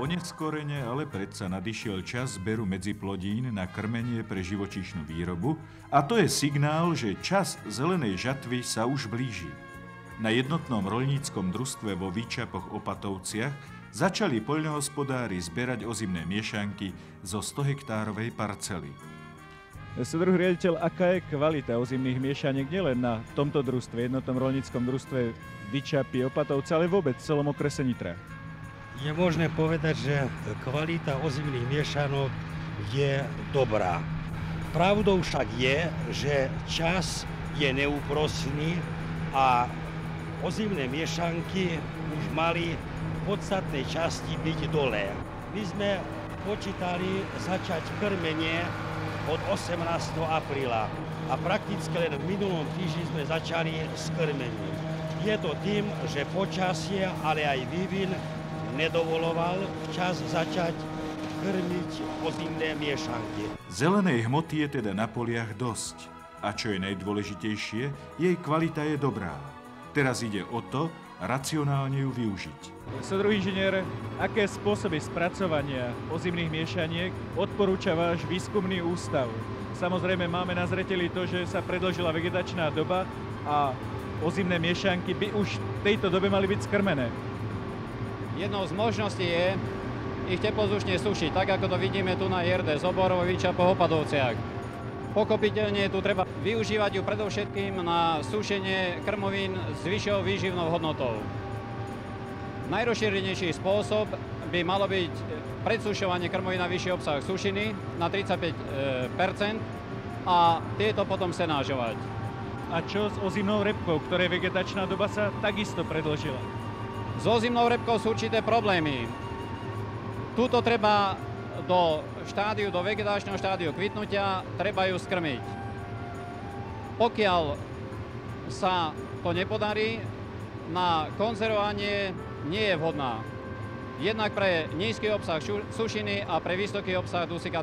Oneskorene, ale predsa nadišiel čas zberu medziplodín na krmenie pre živočíšnu výrobu a to je signál, že čas zelenej žatvy sa už blíži. Na jednotnom roľníckom družstve vo Výčapoch Opatovciach začali poľnohospodári zberať ozimné miešanky zo 100-hektárovej parcely. Súdruh riaditeľ, aká je kvalita ozimných miešaniek nielen na tomto družstve, jednotnom roľníckom družstve Výčapy Opatovce, ale vôbec v celom okrese Nitra? Je možné povedať, že kvalita ozimných miešanok je dobrá. Pravdou však je, že čas je neúprosný a ozimné miešanky už mali v podstatnej časti byť dole. My sme počítali začať krmenie od 18. apríla a prakticky len v minulom týždni sme začali s krmením. Je to tým, že počasie, ale aj vývin nedovoloval včas začať krmiť ozimné miešanky. Zelenej hmoty je teda na poliach dosť. A čo je najdôležitejšie, jej kvalita je dobrá. Teraz ide o to, racionálne ju využiť. Súdruh inžinier, aké spôsoby spracovania ozimných miešaniek odporúča váš výskumný ústav? Samozrejme máme na zreteli to, že sa predĺžila vegetačná doba a ozimné miešanky by už v tejto dobe mali byť skrmené. Jednou z možností je ich teplozdušne sušiť, tak ako to vidíme tu na IRD z oborov Výčapoch Opatovciach. Pochopiteľne tu treba využívať ju predovšetkým na sušenie krmovín s vyššou výživnou hodnotou. Najrozšírenejší spôsob by malo byť predsušovanie krmovín na vyšší obsah sušiny na 35% a tieto potom senážovať. A čo s ozimnou repkou, ktorej vegetačná doba sa takisto predĺžila? S ozimnou repkou sú určité problémy. Tuto treba do vegetačného štádiu kvitnutia, treba ju skrmiť. Pokiaľ sa to nepodarí, na konzervovanie nie je vhodná. Jednak pre nízky obsah sušiny a pre vysoký obsah dusíka.